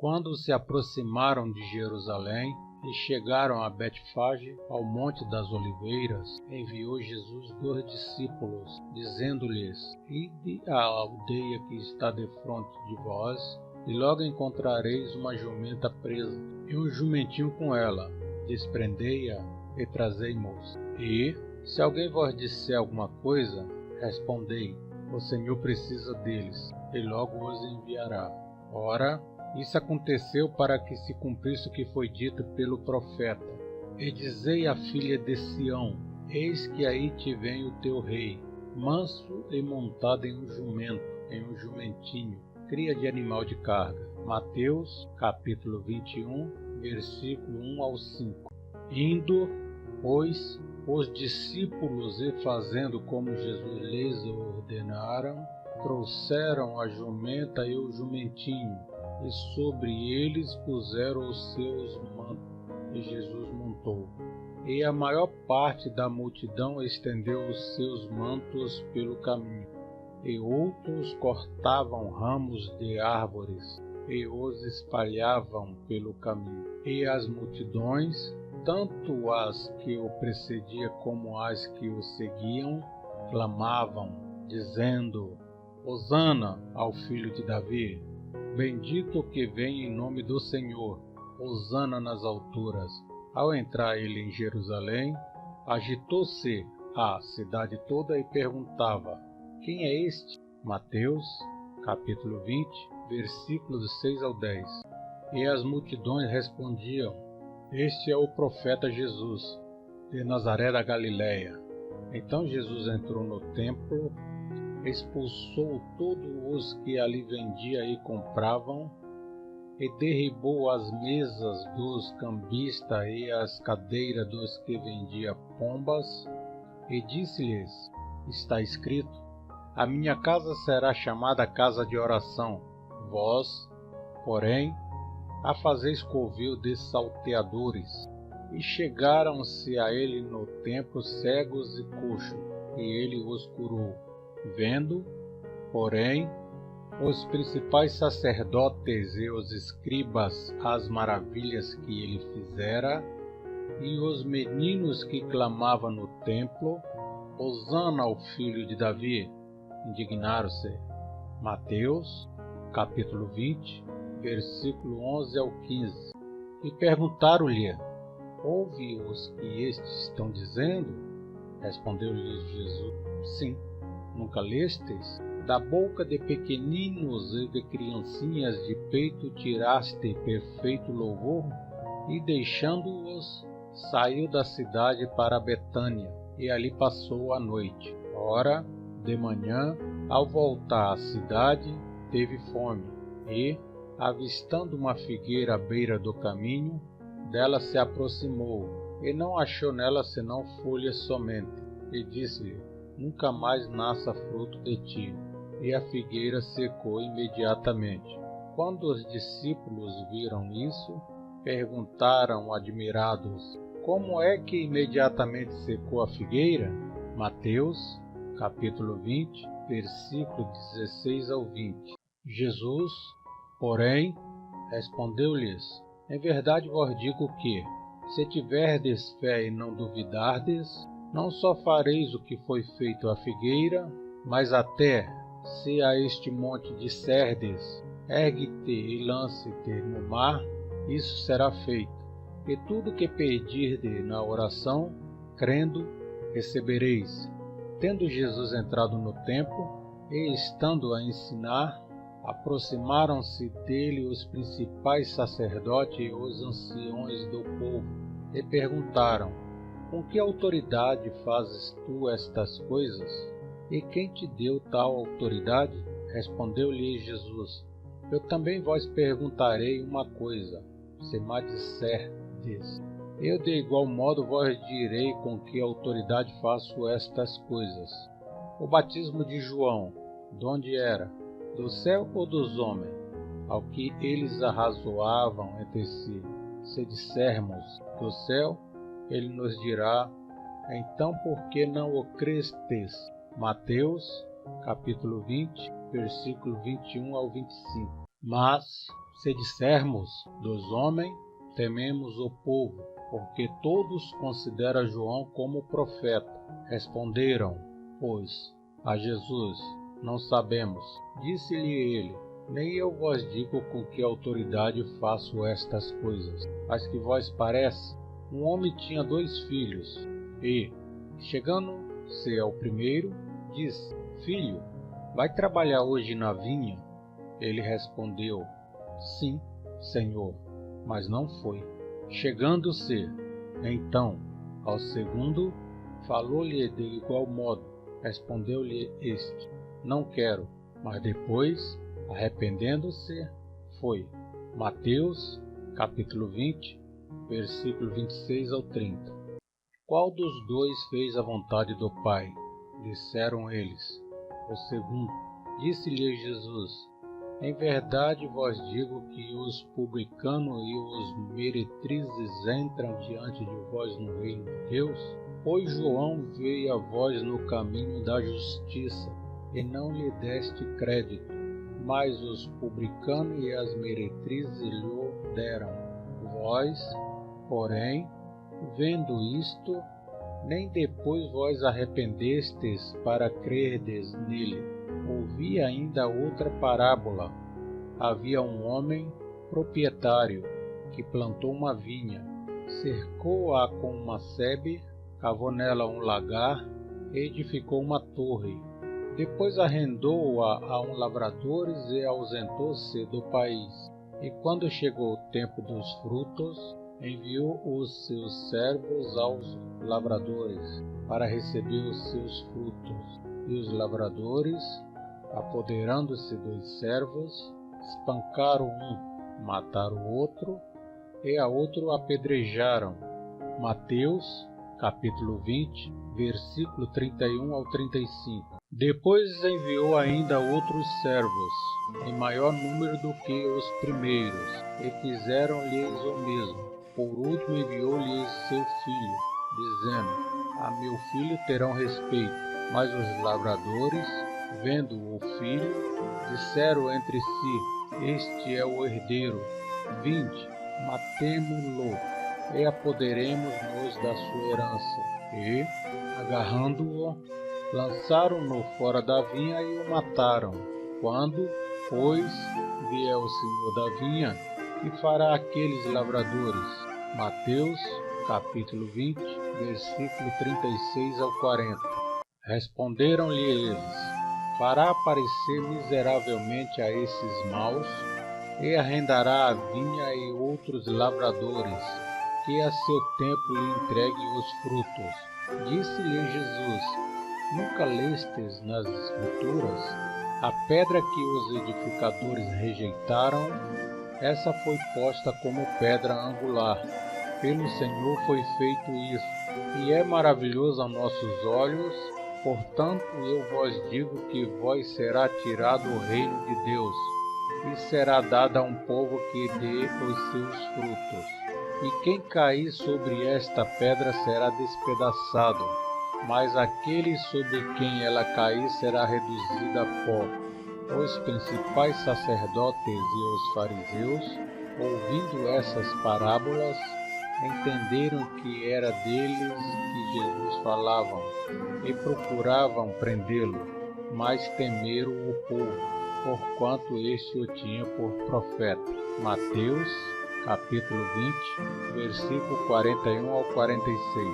Quando se aproximaram de Jerusalém e chegaram a Betfage, ao Monte das Oliveiras, enviou Jesus 2 discípulos, dizendo-lhes: Ide à aldeia que está defronte de vós, e logo encontrareis uma jumenta presa, e um jumentinho com ela. Desprendei-a e trazei-mos. E, se alguém vos disser alguma coisa, respondei: O Senhor precisa deles, e logo os enviará. Ora, isso aconteceu para que se cumprisse o que foi dito pelo profeta. E dizei à filha de Sião: Eis que aí te vem o teu rei, manso e montado em um jumento, em um jumentinho, cria de animal de carga. Mateus, capítulo 21, versículo 1 ao 5. Indo, pois, os discípulos e fazendo como Jesus lhes ordenaram, trouxeram a jumenta e o jumentinho, e sobre eles puseram os seus mantos, e Jesus montou. E a maior parte da multidão estendeu os seus mantos pelo caminho, e outros cortavam ramos de árvores, e os espalhavam pelo caminho. E as multidões, tanto as que o precediam como as que o seguiam, clamavam, dizendo: Hosana ao filho de Davi! Bendito o que vem em nome do Senhor, hosana nas alturas. Ao entrar ele em Jerusalém, agitou-se a cidade toda e perguntava: Quem é este? Mateus, capítulo 20, versículos 6 ao 10. E as multidões respondiam: Este é o profeta Jesus, de Nazaré da Galiléia. Então Jesus entrou no templo, expulsou todos os que ali vendiam e compravam, e derribou as mesas dos cambistas e as cadeiras dos que vendiam pombas, e disse-lhes: Está escrito: A minha casa será chamada casa de oração, vós, porém, a fazeis covil de salteadores. E chegaram-se a ele no templo cegos e coxos, e ele os curou. Vendo, porém, os principais sacerdotes e os escribas as maravilhas que ele fizera, e os meninos que clamavam no templo: Hosana ao filho de Davi, indignaram-se. Mateus, capítulo 20, versículo 11 ao 15. E perguntaram-lhe: Ouve os que estes estão dizendo? Respondeu-lhes Jesus: Sim. Nunca lestes? Da boca de pequeninos e de criancinhas de peito tiraste perfeito louvor? E deixando-os, saiu da cidade para Betânia, e ali passou a noite. Ora, de manhã, ao voltar à cidade, teve fome, e, avistando uma figueira à beira do caminho, dela se aproximou, e não achou nela senão folhas somente, e disse-lhe: Nunca mais nasça fruto de ti. E a figueira secou imediatamente. Quando os discípulos viram isso, perguntaram admirados: Como é que imediatamente secou a figueira? Mateus, capítulo 20, versículo 16 ao 20. Jesus, porém, respondeu-lhes: Em verdade vos digo que, se tiverdes fé e não duvidardes, não só fareis o que foi feito à figueira, mas até, se a este monte disserdes: Ergue-te e lance-te no mar, isso será feito. E tudo que pedirdes na oração, crendo, recebereis. Tendo Jesus entrado no templo, e estando a ensinar, aproximaram-se dele os principais sacerdotes e os anciões do povo, e perguntaram: Com que autoridade fazes tu estas coisas? E quem te deu tal autoridade? Respondeu-lhe Jesus: Eu também vos perguntarei uma coisa, se me disserdes. Eu de igual modo vos direi com que autoridade faço estas coisas. O batismo de João, de onde era? Do céu ou dos homens? Ao que eles arrazoavam entre si. Se dissermos do céu, ele nos dirá: Então por que não o crestes? Mateus, capítulo 20, versículo 21 ao 25. Mas, Se dissermos dos homens, tememos o povo, porque todos consideram João como profeta. Responderam, pois, a Jesus: Não sabemos. Disse-lhe ele: Nem eu vos digo com que autoridade faço estas coisas. Mas que vos parece? Um homem tinha 2 filhos, e, chegando-se ao primeiro, disse: Filho, vai trabalhar hoje na vinha? Ele respondeu: Sim, Senhor, mas não foi. Chegando-se, então, ao segundo, falou-lhe de igual modo. Respondeu-lhe este: Não quero. Mas depois, arrependendo-se, foi. Mateus, capítulo 20, versículo 26 ao 30. Qual dos 2 fez a vontade do Pai? Disseram eles: O segundo. Disse-lhe Jesus: Em verdade vos digo que os publicanos e os meretrizes entram diante de vós no reino de Deus. Pois João veio a vós no caminho da justiça, e não lhe deste crédito, mas os publicanos e as meretrizes lhe deram. Vós, porém, vendo isto, nem depois vós arrependestes para crerdes nele. Ouvi ainda outra parábola. Havia um homem proprietário que plantou uma vinha, cercou-a com uma sebe, cavou nela um lagar e edificou uma torre. Depois arrendou-a a um lavradores e ausentou-se do país. E quando chegou o tempo dos frutos, enviou os seus servos aos lavradores para receber os seus frutos. E os lavradores, apoderando-se dos servos, espancaram um, mataram o outro e a outro apedrejaram. Mateus, capítulo 20, versículo 31 ao 35. Depois enviou ainda outros servos, em maior número do que os primeiros, e fizeram-lhes o mesmo. Por último enviou-lhes seu filho, dizendo: A meu filho terão respeito. Mas os lavradores, vendo o filho, disseram entre si: Este é o herdeiro. Vinde, matemo-lo, e apoderemo-nos da sua herança. E, agarrando-o, lançaram-no fora da vinha e o mataram. Quando, pois, vier o senhor da vinha, que fará aqueles lavradores? Mateus, capítulo 20, versículo 36 ao 40. Responderam-lhe eles: Fará aparecer miseravelmente a esses maus, e arrendará a vinha e outros lavradores, que a seu tempo lhe entreguem os frutos. Disse-lhe Jesus: Nunca lestes nas Escrituras? A pedra que os edificadores rejeitaram, essa foi posta como pedra angular. Pelo Senhor foi feito isso, e é maravilhoso aos nossos olhos. Portanto, eu vos digo que vos será tirado o reino de Deus, e será dado a um povo que dê os seus frutos. E quem cair sobre esta pedra será despedaçado, mas aquele sobre quem ela cair será reduzido a pó. Os principais sacerdotes e os fariseus, ouvindo essas parábolas, entenderam que era deles que Jesus falava, e procuravam prendê-lo, mas temeram o povo, porquanto este o tinha por profeta. Mateus, capítulo 20, versículo 41 ao 46.